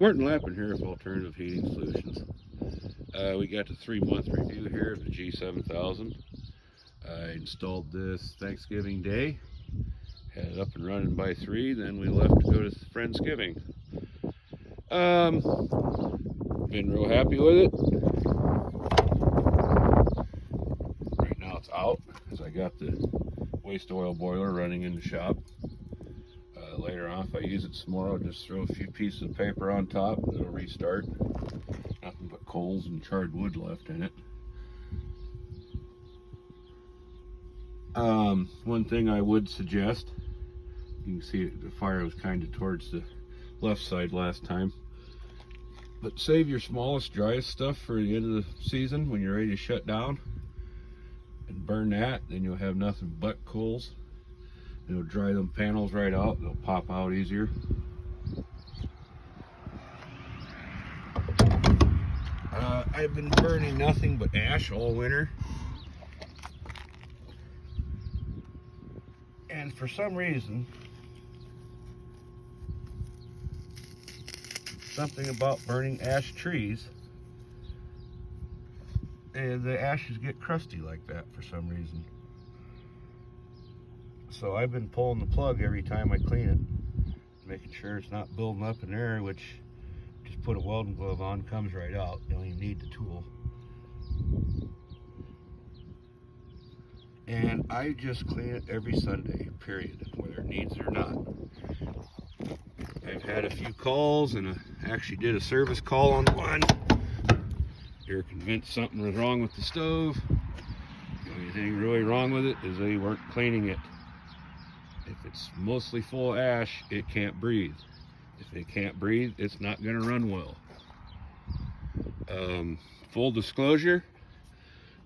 Martin Lappin here with Alternative Heating Solutions. We got the 3-month review here of the G7000. I installed this Thanksgiving Day, had it up and running by 3, then we left to go to Friendsgiving. Been real happy with it. Right now it's out, because I got the waste oil boiler running in the shop. Later on, if I use it some more, I'll just throw a few pieces of paper on top and it'll restart. Nothing but coals and charred wood left in it. One thing I would suggest, you can see the fire was kind of towards the left side last time, but save your smallest, driest stuff for the end of the season when you're ready to shut down, and burn that. Then you'll have nothing but coals. It'll dry them panels right out. They'll pop out easier. I've been burning nothing but ash all winter. And for some reason, something about burning ash trees, and the ashes get crusty like that for some reason. So I've been pulling the plug every time I clean it, making sure it's not building up in there, which just put a welding glove on, comes right out. You don't even need the tool. And I just clean it every Sunday, period, whether it needs it or not. I've had a few calls, and I actually did a service call on one. They're convinced something was wrong with the stove. The only thing really wrong with it is they weren't cleaning it. If it's mostly full of ash, it can't breathe. If it can't breathe, it's not going to run well. Full disclosure,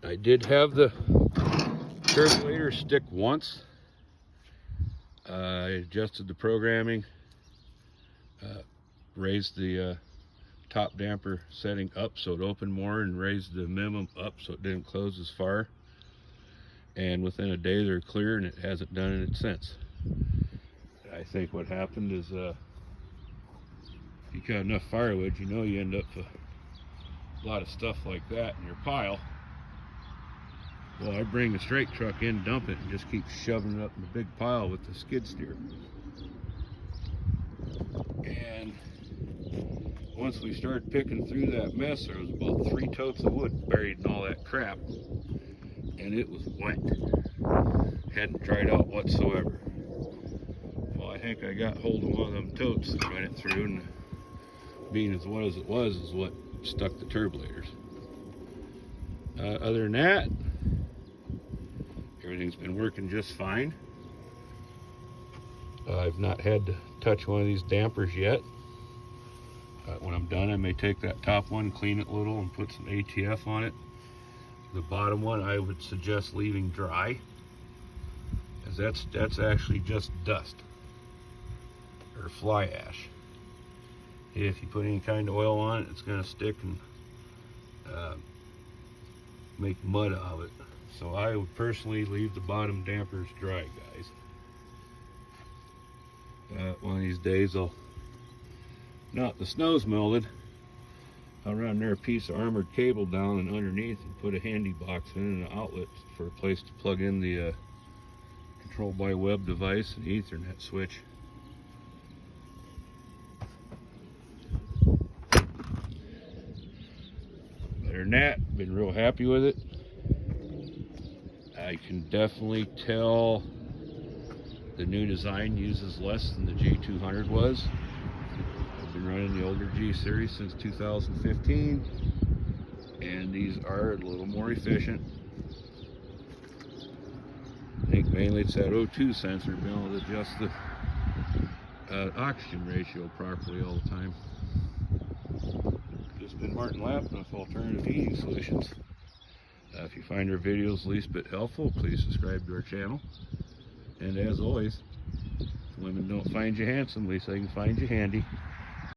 I did have the turbulator stick once. I adjusted the programming, raised the top damper setting up so it opened more, and raised the minimum up so it didn't close as far. And within a day they're clear, and it hasn't done it since. I think what happened is if you got enough firewood, you know you end up with a lot of stuff like that in your pile. Well, I bring the straight truck in, dump it, and just keep shoving it up in the big pile with the skid steer. And once we started picking through that mess, there was about 3 totes of wood buried in all that crap, and it was wet. Hadn't dried out whatsoever. Well, I think I got hold of one of them totes and ran it through, and being as wet as it was is what stuck the turbulators. Other than that, everything's been working just fine. I've not had to touch one of these dampers yet. When I'm done, I may take that top one, clean it a little, and put some ATF on it. The bottom one I would suggest leaving dry, as that's actually just dust or fly ash. If you put any kind of oil on it, it's going to stick and make mud out of it. So I would personally leave the bottom dampers dry, guys. One of these days, now the snow's melted, I'll run there a piece of armored cable down and underneath and put a handy box in and an outlet for a place to plug in the control by web device and Ethernet switch. Other than that, been real happy with it. I can definitely tell the new design uses less than the G200 was. I've been running the older G series since 2015, and these are a little more efficient. I think mainly it's that O2 sensor being able to adjust the oxygen ratio properly all the time. Just been Martin Lappin with Alternative Heating Solutions. If you find our videos the least bit helpful, please subscribe to our channel. And as always, if women don't find you handsome, at least they can find you handy.